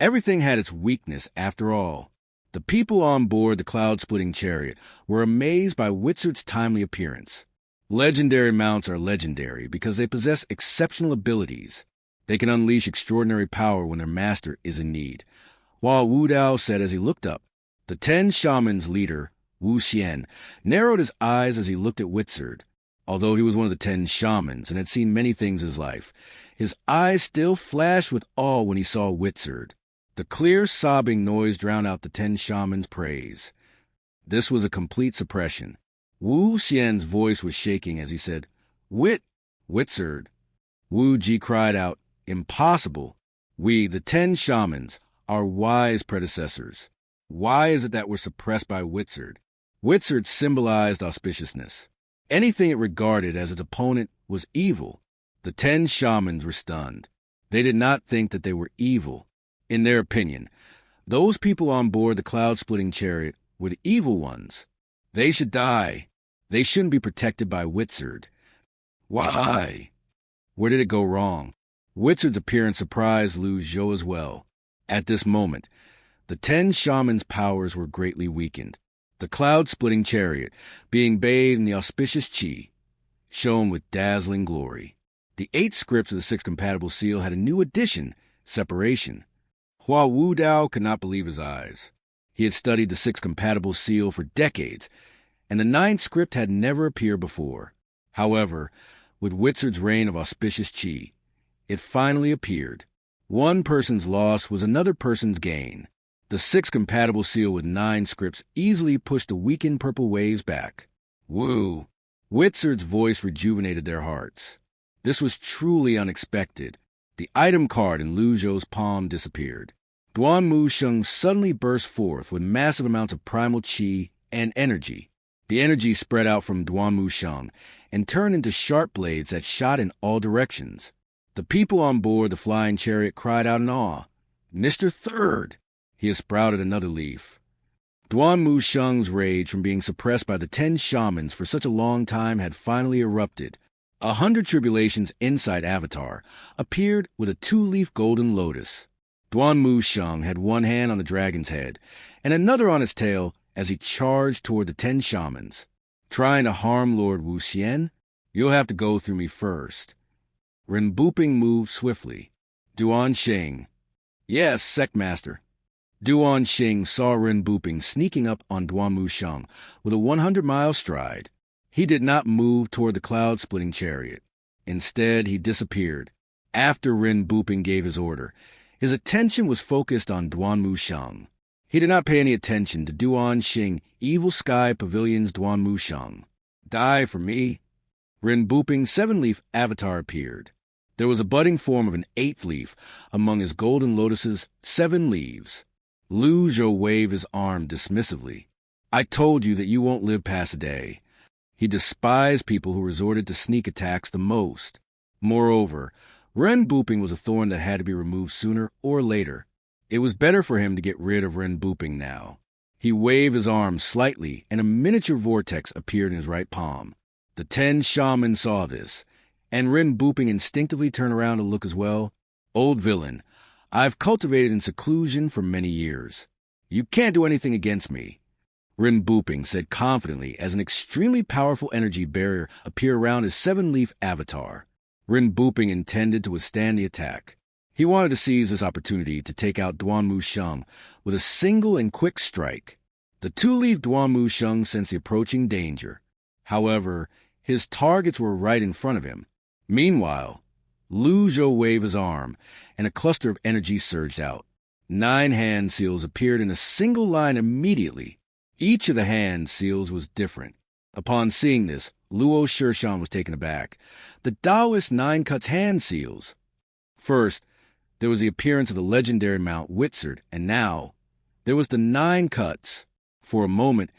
Everything had its weakness after all. The people on board the cloud-splitting chariot were amazed by Witzard's timely appearance. Legendary mounts are legendary because they possess exceptional abilities. They can unleash extraordinary power when their master is in need. While Wu Dao said as he looked up, the 10 shamans' leader, Wu Xian, narrowed his eyes as he looked at Witzard. Although he was one of the 10 shamans and had seen many things in his life, his eyes still flashed with awe when he saw Witzard. The clear sobbing noise drowned out the 10 shamans' praise. This was a complete suppression. Wu Xian's voice was shaking as he said, Witzard. Wu Ji cried out, "Impossible! We, the 10 shamans, are wise predecessors. Why is it that we're suppressed by Witzard?" Witzard symbolized auspiciousness. Anything it regarded as its opponent was evil. The 10 shamans were stunned. They did not think that they were evil. In their opinion, those people on board the cloud-splitting chariot were the evil ones. They should die. They shouldn't be protected by Witzard. Why? Where did it go wrong? Witzard's appearance surprised Lu Zhou as well. At this moment, the 10 shamans' powers were greatly weakened. The cloud-splitting chariot, being bathed in the auspicious qi, shone with dazzling glory. The 8 scripts of the 6 compatible seal had a new addition, separation. Hua Wu Dao could not believe his eyes. He had studied the 6 compatible seal for decades, and the 9th script had never appeared before. However, with Witzard's reign of auspicious qi, it finally appeared. One person's loss was another person's gain. The 6 compatible seal with 9 scripts easily pushed the weakened purple waves back. Woo! Witzard's voice rejuvenated their hearts. This was truly unexpected. The item card in Lu Zhou's palm disappeared. Duan Mu Sheng suddenly burst forth with massive amounts of primal qi and energy. The energy spread out from Duan Mu Sheng and turned into sharp blades that shot in all directions. The people on board the flying chariot cried out in awe. "Mr. Third!" He has sprouted another leaf. Duan Mu Sheng's rage from being suppressed by the 10 shamans for such a long time had finally erupted. 100 Tribulations inside Avatar appeared with a 2-leaf golden lotus. Duan Mu Sheng had one hand on the dragon's head and another on his tail as he charged toward the 10 shamans. "Trying to harm Lord Wu Xian? You'll have to go through me first." Ren Buping moved swiftly. Duan Sheng. "Yes, Sectmaster." Duan Sheng saw Ren Buping sneaking up on Duan Mu Sheng with a 100-mile stride. He did not move toward the cloud-splitting chariot. Instead, he disappeared. After Ren Buping gave his order, his attention was focused on Duan Mu Sheng. He did not pay any attention to Duan Sheng, Evil Sky Pavilion's Duan Mu Sheng. "Die for me." Ren Buping's 7-leaf avatar appeared. There was a budding form of an 8th leaf among his golden lotus's 7 leaves. Lu Zhou waved his arm dismissively. "I told you that you won't live past a day." He despised people who resorted to sneak attacks the most. Moreover, Ren Buping was a thorn that had to be removed sooner or later. It was better for him to get rid of Ren Buping now. He waved his arm slightly, and a miniature vortex appeared in his right palm. The 10 shamans saw this, and Ren Buping instinctively turned around to look as well. "Old villain, I've cultivated in seclusion for many years. You can't do anything against me." Ren Buping said confidently as an extremely powerful energy barrier appeared around his 7-leaf avatar. Ren Buping intended to withstand the attack. He wanted to seize this opportunity to take out Duan Mu Sheng with a single and quick strike. The 2-leaf Duan Mu Sheng sensed the approaching danger. However, his targets were right in front of him. Meanwhile, Lu Zhou waved his arm, and a cluster of energy surged out. 9 hand seals appeared in a single line immediately. Each of the hand seals was different. Upon seeing this, Luo Shirshan was taken aback. The Taoist 9 cuts hand seals. First, there was the appearance of the legendary Mount Witzard, and now there was the 9 cuts. For a moment,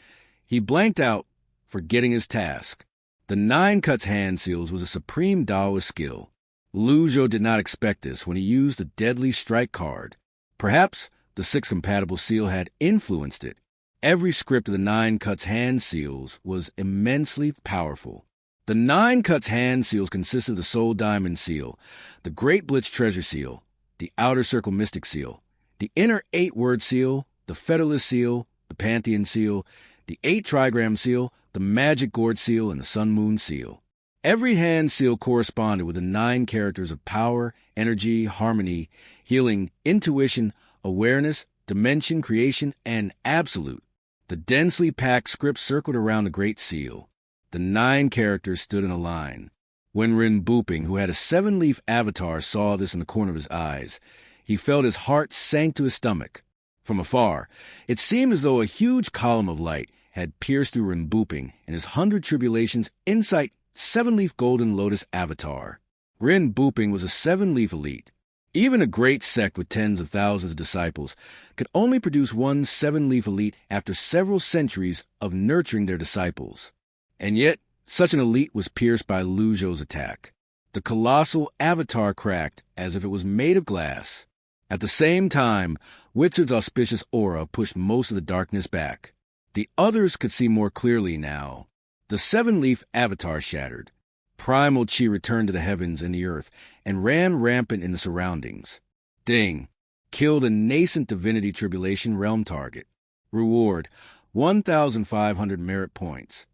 he blanked out, forgetting his task. The 9 cuts hand seals was a supreme Taoist skill. Lu Zhou did not expect this when he used the deadly strike card. Perhaps the 6 compatible seal had influenced it. Every script of the 9 cuts hand seals was immensely powerful. The 9 cuts hand seals consisted of the Soul Diamond seal, the Great Blitz Treasure seal, the Outer Circle Mystic seal, The inner 8-word seal, the featherless seal, the Pantheon seal, the 8-trigram seal, the magic gourd seal, and the sun-moon seal. Every hand seal corresponded with the 9 characters of power, energy, harmony, healing, intuition, awareness, dimension, creation, and absolute. The densely packed script circled around the Great Seal. The 9 characters stood in a line. When Rin Booping, who had a 7-leaf avatar, saw this in the corner of his eyes, he felt his heart sank to his stomach. From afar, it seemed as though a huge column of light had pierced through Rin Booping and his 100 Tribulations Insight 7-leaf golden lotus avatar. Rin Booping was a 7-leaf elite. Even a great sect with tens of thousands of disciples could only produce one 7-leaf elite after several centuries of nurturing their disciples. And yet, such an elite was pierced by Lu Zhou's attack. The colossal avatar cracked as if it was made of glass. At the same time, Witzard's auspicious aura pushed most of the darkness back. The others could see more clearly now. The 7-leaf avatar shattered. Primal chi returned to the heavens and the earth and ran rampant in the surroundings. Ding! Killed a nascent divinity tribulation realm target. Reward: 1,500 merit points.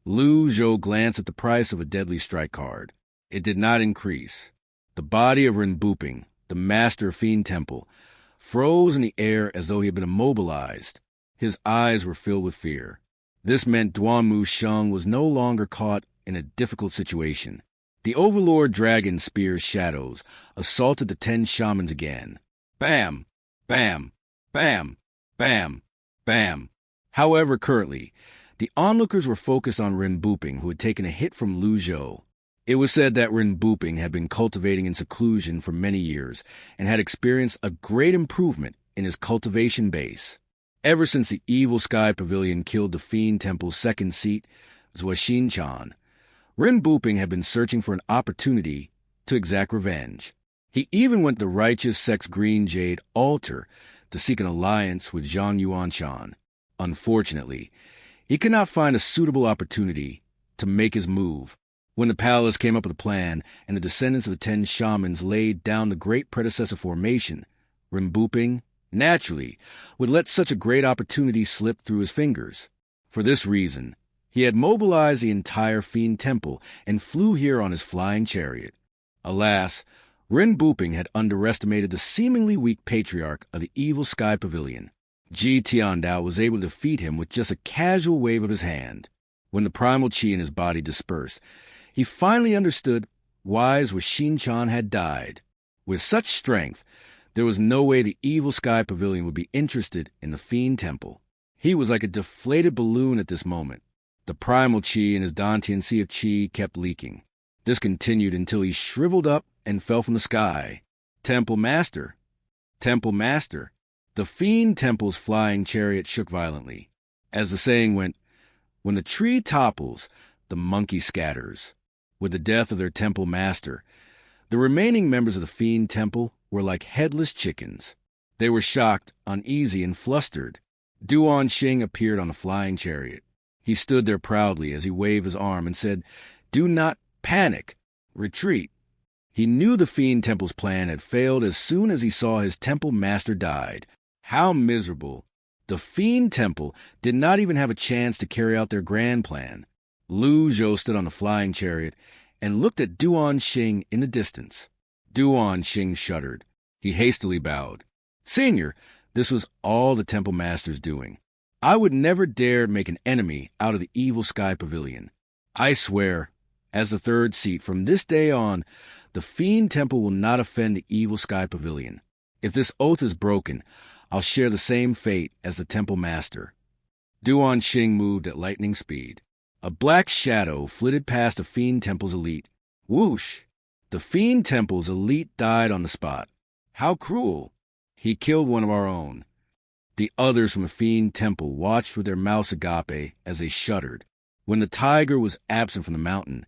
Lu Zhou glanced at the price of a deadly strike card. It did not increase. The body of Rin Booping, the master of Fiend Temple, froze in the air as though he had been immobilized. His eyes were filled with fear. This meant Duanmu Sheng was no longer caught in a difficult situation. The Overlord Dragon Spear's shadows assaulted the 10 shamans again. Bam! Bam! Bam! Bam! Bam! However, currently, the onlookers were focused on Rin Booping, who had taken a hit from Lu Zhou. It was said that Rin Booping had been cultivating in seclusion for many years and had experienced a great improvement in his cultivation base. Ever since the Evil Sky Pavilion killed the Fiend Temple's second seat, Zhuo Chan, Rin Booping had been searching for an opportunity to exact revenge. He even went to Righteous Sect's Green Jade altar to seek an alliance with Zhang Yuanshan. Unfortunately, he could not find a suitable opportunity to make his move. When the palace came up with a plan and the descendants of the 10 shamans laid down the great predecessor formation, Rin Booping, naturally, would let such a great opportunity slip through his fingers. For this reason, he had mobilized the entire Fiend Temple and flew here on his flying chariot. Alas, Rin Booping had underestimated the seemingly weak Patriarch of the Evil Sky Pavilion. Ji Tiandao was able to defeat him with just a casual wave of his hand. When the primal chi in his body dispersed, he finally understood why Zhuo Chan had died. With such strength, there was no way the Evil Sky Pavilion would be interested in the Fiend Temple. He was like a deflated balloon at this moment. The primal chi in his Dantian Sea of Chi kept leaking. This continued until he shriveled up and fell from the sky. Temple Master! Temple Master! The Fiend Temple's flying chariot shook violently. As the saying went, when the tree topples, the monkey scatters. With the death of their Temple Master, the remaining members of the Fiend Temple were like headless chickens. They were shocked, uneasy, and flustered. Duan Xing appeared on a flying chariot. He stood there proudly as he waved his arm and said, "Do not panic. Retreat." He knew the Fiend Temple's plan had failed as soon as he saw his Temple Master died. How miserable! The Fiend Temple did not even have a chance to carry out their grand plan. Lu Zhou stood on the flying chariot and looked at Duan Xing in the distance. Duan Xing shuddered. He hastily bowed. "Senior, this was all the Temple Master's doing. I would never dare make an enemy out of the Evil Sky Pavilion. I swear, as the third seat, from this day on, the Fiend Temple will not offend the Evil Sky Pavilion. If this oath is broken, I'll share the same fate as the Temple Master." Duan Xing moved at lightning speed. A black shadow flitted past the Fiend Temple's elite. Whoosh! The Fiend Temple's elite died on the spot. How cruel! He killed one of our own. The others from the Fiend Temple watched with their mouths agape as they shuddered. When the tiger was absent from the mountain,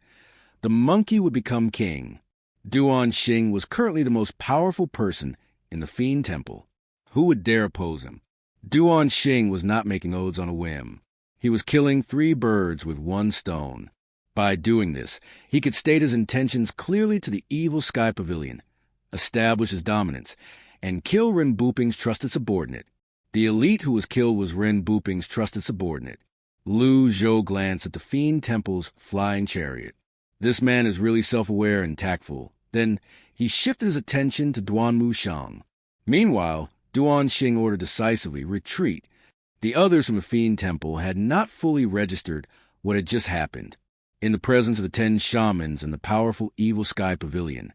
the monkey would become king. Duan Xing was currently the most powerful person in the Fiend Temple. Who would dare oppose him? Duan Xing was not making oaths on a whim. He was killing 3 birds with 1 stone. By doing this, he could state his intentions clearly to the Evil Sky Pavilion, establish his dominance, and kill Ren Buping's trusted subordinate. The elite who was killed was Ren Buping's trusted subordinate. Zhou glanced at the Fiend Temple's flying chariot. This man is really self-aware and tactful. Then he shifted his attention to Duanmu Shang. Meanwhile, Duan Xing ordered decisively, retreat. The others from the Fiend Temple had not fully registered what had just happened. In the presence of the 10 shamans and the powerful Evil Sky Pavilion,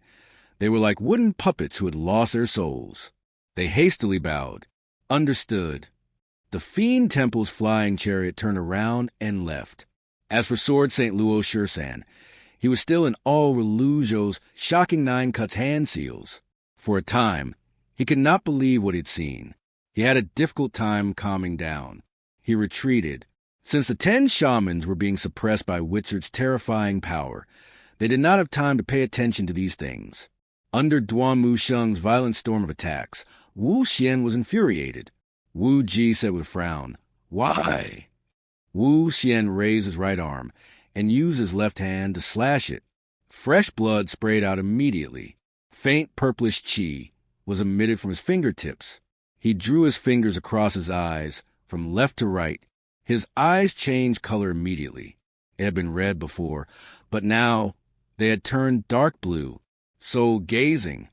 they were like wooden puppets who had lost their souls. They hastily bowed. Understood. The Fiend Temple's flying chariot turned around and left. As for Sword St. Luo Shursan, he was still in awe over Lu Zhou's shocking 9 cuts hand seals. For a time, he could not believe what he'd seen. He had a difficult time calming down. He retreated. Since the 10 shamans were being suppressed by Witzard's terrifying power, they did not have time to pay attention to these things. Under Duanmu Sheng's violent storm of attacks, Wu Xian was infuriated. Wu Ji said with a frown, "Why?" Wu Xian raised his right arm and used his left hand to slash it. Fresh blood sprayed out immediately. Faint purplish qi was emitted from his fingertips. He drew his fingers across his eyes from left to right. His eyes changed color immediately. It had been red before, but now they had turned dark blue. Soul gazing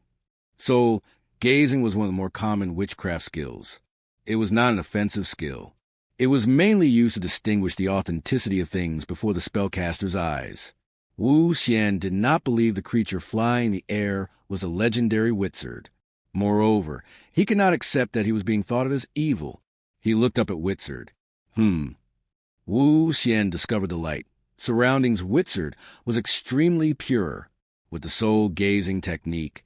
was one of the more common witchcraft skills. It was not an offensive skill. It was mainly used to distinguish the authenticity of things before the spellcaster's eyes. Wu Xian did not believe the creature flying in the air was a legendary Witzard. Moreover, he could not accept that he was being thought of as evil. He looked up at Witzard. Wu Xian discovered the light. Surroundings Witzard was extremely pure. With the soul-gazing technique,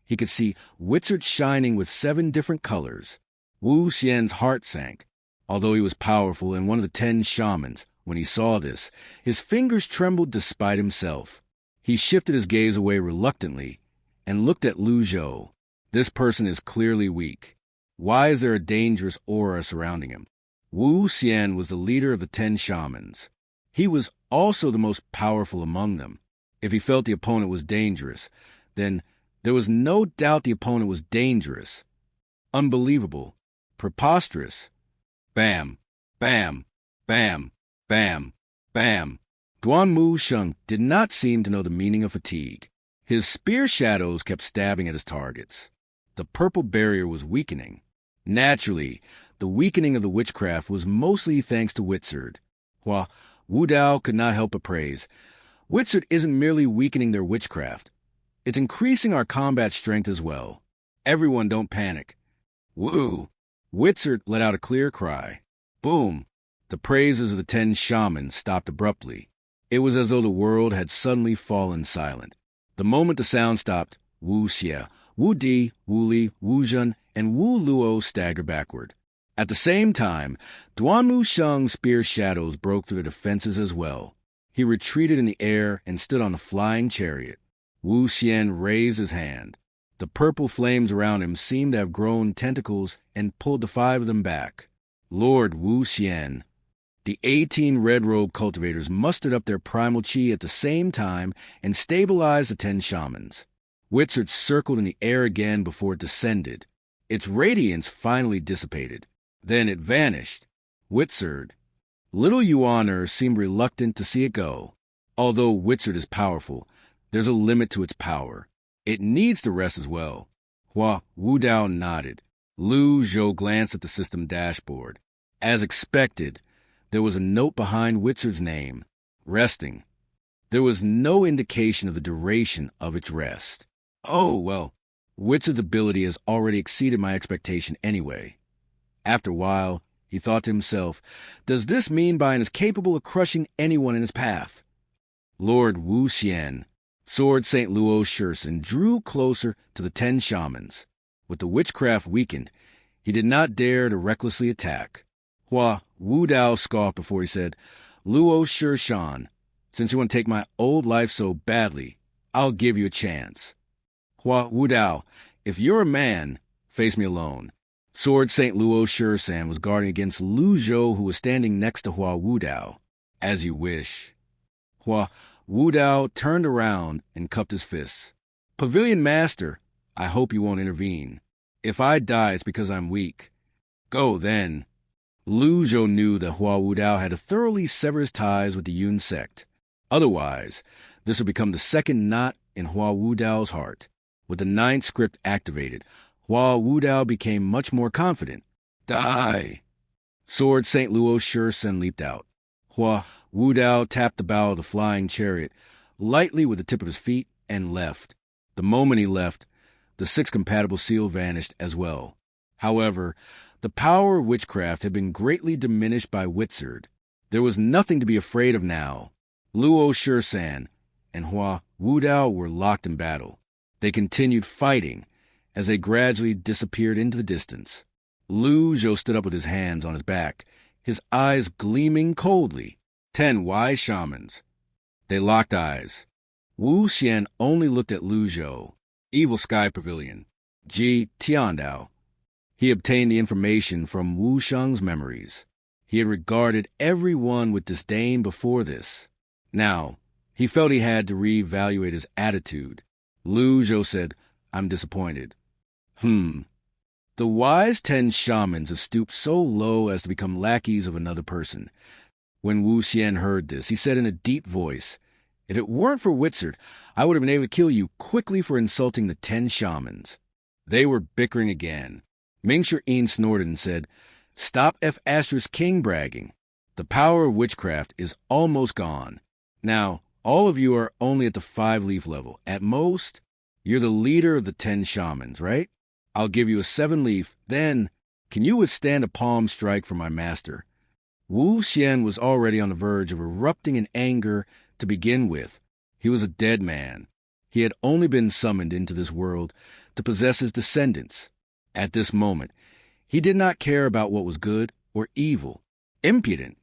he could see Witzard shining with 7 different colors. Wu Xian's heart sank. Although he was powerful and one of the 10 shamans, when he saw this, his fingers trembled despite himself. He shifted his gaze away reluctantly and looked at Lu Zhou. This person is clearly weak. Why is there a dangerous aura surrounding him? Wu Xian was the leader of the 10 shamans. He was also the most powerful among them. If he felt the opponent was dangerous, then there was no doubt the opponent was dangerous. Unbelievable. Preposterous. Bam, bam, bam, bam, bam. Duanmu Sheng did not seem to know the meaning of fatigue. His spear shadows kept stabbing at his targets. The purple barrier was weakening. Naturally, the weakening of the witchcraft was mostly thanks to Witzard. While Wu Dao could not help but praise, Witzard isn't merely weakening their witchcraft. It's increasing our combat strength as well. Everyone don't panic. Woo! Witzard let out a clear cry. Boom! The praises of the 10 shamans stopped abruptly. It was as though the world had suddenly fallen silent. The moment the sound stopped, Wu Xie, Wu Di, Wu Li, Wu Zhen, and Wu Luo staggered backward. At the same time, Duanmu Sheng's spear shadows broke through the defenses as well. He retreated in the air and stood on a flying chariot. Wu Xian raised his hand. The purple flames around him seemed to have grown tentacles and pulled the 5 of them back. Lord Wu Xian. The 18 red-robe cultivators mustered up their primal chi at the same time and stabilized the 10 shamans. Witzard circled in the air again before it descended. Its radiance finally dissipated. Then it vanished. Witzard. Little Yuaner seemed reluctant to see it go. Although Witzard is powerful, there's a limit to its power. It needs to rest as well. Hua Wu Dao nodded. Lu Zhou glanced at the system dashboard. As expected, there was a note behind Witzard's name. Resting. There was no indication of the duration of its rest. Oh, well, Witzard's ability has already exceeded my expectation anyway. After a while, he thought to himself, does this mean Bian is capable of crushing anyone in his path? Lord Wu Xian, Sword St. Luo Shursan, drew closer to the 10 shamans. With the witchcraft weakened, he did not dare to recklessly attack. Hua Wu Dao scoffed before he said, Luo Shursan, since you want to take my old life so badly, I'll give you a chance. Hua Wu Dao, if you're a man, face me alone. Sword St. Luo Shursan was guarding against Lu Zhou, who was standing next to Hua Wu Dao. As you wish. Hua Wu Dao turned around and cupped his fists. Pavilion Master, I hope you won't intervene. If I die, it's because I'm weak. Go, then. Zhou knew that Hua Wudao had to thoroughly sever his ties with the Yun sect. Otherwise, this would become the second knot in Hua Wudao's heart. With the ninth script activated, Hua Wudao became much more confident. Die! Sword St. Luo Shursen leaped out. Hua Wudao tapped the bow of the flying chariot lightly with the tip of his feet and left. The moment he left, the six compatible seal vanished as well. However, the power of witchcraft had been greatly diminished by Wizard. There was nothing to be afraid of now. Luo Shursan and Hua Wudao were locked in battle. They continued fighting as they gradually disappeared into the distance. Zhou stood up with his hands on his back, his eyes gleaming coldly. 10 wise shamans. They locked eyes. Wu Xian only looked at Zhou. Evil Sky Pavilion. Ji Tiandao. He obtained the information from Wu Sheng's memories. He had regarded everyone with disdain before this. Now, he felt he had to reevaluate his attitude. Zhou said, I'm disappointed. The wise 10 shamans have stooped so low as to become lackeys of another person. When Wu Xian heard this, he said in a deep voice, If it weren't for Wizard, I would have been able to kill you quickly for insulting the 10 shamans. They were bickering again. Mingshir-een snorted and said, Stop F Asterisk King bragging. The power of witchcraft is almost gone. Now, all of you are only at the 5-leaf level. At most, you're the leader of the 10 shamans, right? I'll give you a 7-leaf, then can you withstand a palm strike from my master? Wu Xian was already on the verge of erupting in anger to begin with. He was a dead man. He had only been summoned into this world to possess his descendants. At this moment, he did not care about what was good or evil. Impudent!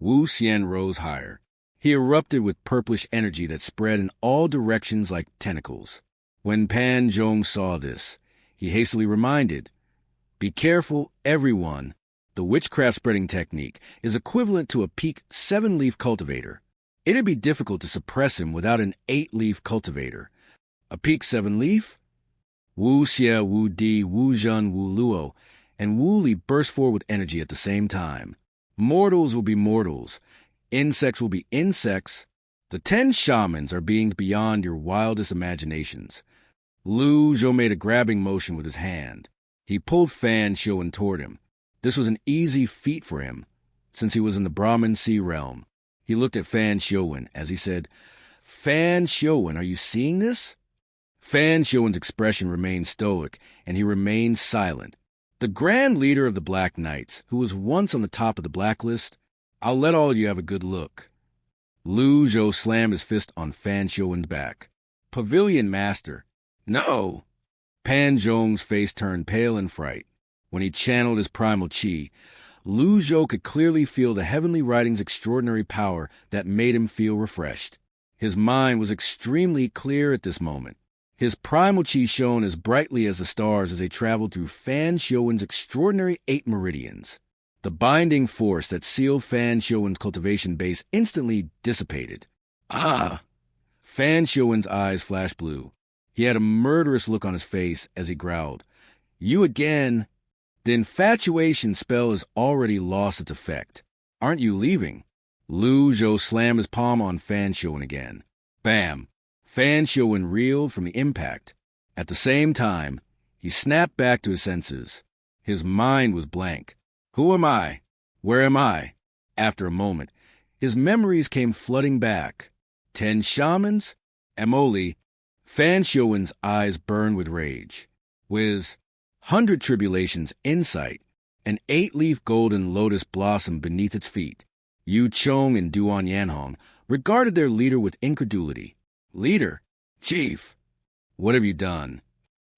Wu Xian rose higher. He erupted with purplish energy that spread in all directions like tentacles. When Pan Zhong saw this, he hastily reminded, Be careful, everyone. The witchcraft spreading technique is equivalent to a peak 7-leaf cultivator. It'd be difficult to suppress him without an 8-leaf cultivator. A peak 7-leaf? Wu Xie, Wu Di, Wu Zhen, Wu Luo, and Wu Li burst forward with energy at the same time. Mortals will be mortals. Insects will be insects. The 10 shamans are beings beyond your wildest imaginations. Zhou made a grabbing motion with his hand. He pulled Fan Xiuwen toward him. This was an easy feat for him, since he was in the Brahmin Sea realm. He looked at Fan Xiuwen as he said, Fan Xiuwen, are you seeing this? Fan Xiuwen's expression remained stoic, and he remained silent. The grand leader of the Black Knights, who was once on the top of the blacklist, I'll let all of you have a good look. Zhou slammed his fist on Fan Xiuwen's back. Pavilion Master. No! Pan Zhong's face turned pale in fright. When he channeled his primal chi, Zhou could clearly feel the heavenly writing's extraordinary power that made him feel refreshed. His mind was extremely clear at this moment. His primal chi shone as brightly as the stars as they traveled through Fan Xiuwen's extraordinary 8 meridians. The binding force that sealed Fan Xiuwen's cultivation base instantly dissipated. Ah! Fan Xiuwen's eyes flashed blue. He had a murderous look on his face as he growled, You again! The infatuation spell has already lost its effect. Aren't you leaving? Zhou slammed his palm on Fan Xiuwen again. Bam! Fan Xiuwen reeled from the impact. At the same time, he snapped back to his senses. His mind was blank. Who am I? Where am I? After a moment, his memories came flooding back. 10 shamans? Emoli. Fan Xiuwen's eyes burned with rage. With 100 tribulations in sight, an 8-leaf golden lotus blossomed beneath its feet. Yu Chong and Duan Yanhong regarded their leader with incredulity. Leader? Chief? What have you done?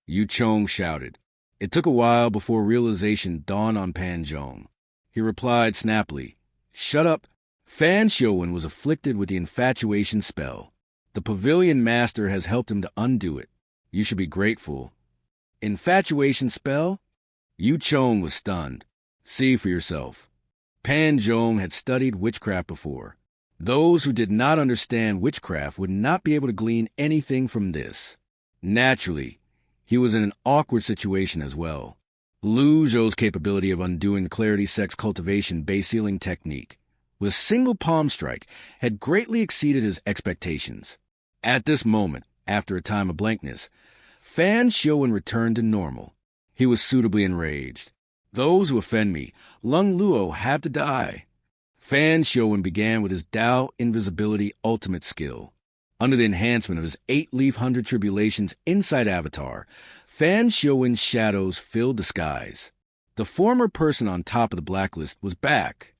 Yu Chong shouted. It took a while before realization dawned on Pan Zhong. He replied snappily, Shut up. Fan Xiuwen was afflicted with the infatuation spell. The Pavilion Master has helped him to undo it. You should be grateful. Infatuation spell? Yu Chong was stunned. See for yourself. Pan Zhong had studied witchcraft before. Those who did not understand witchcraft would not be able to glean anything from this. Naturally, He was in an awkward situation as well. Zhou's capability of undoing the clarity sex cultivation base sealing technique with a single palm strike had greatly exceeded his expectations. At this moment, after a time of blankness, Fan Xiuwen returned to normal. He was suitably enraged. Those who offend me, Lung Luo, have to die. Fan Xiuwen began with his Dao Invisibility Ultimate skill. Under the enhancement of his 8-leaf 100 Tribulations Insight Avatar, Fan Xiuwen's shadows filled the skies. The former person on top of the blacklist was back.